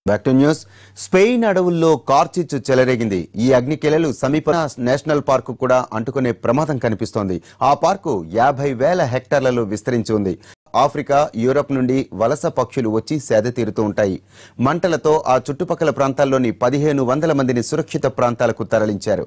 Back to news. Spain అడవుల్లో కార్చిచ్చు చెలరేగింది. ఈ అగ్నికెలలు సమీప నేషనల్ పార్కు కూడా అంటుకునే ప్రమాదం కనిపిస్తోంది. ఆ పార్కు 50,000 హెక్టార్లలో విస్తరించి ఉంది. ఆఫ్రికా, యూరప్ నుండి వలస పక్షులు వచ్చి సేద తీరుతూ ఉంటాయి. మంటలతో ఆ చుట్టుపక్కల ప్రాంతాల్లోని 1,500 మందిని సురక్షిత ప్రాంతాలకు తరలించారు.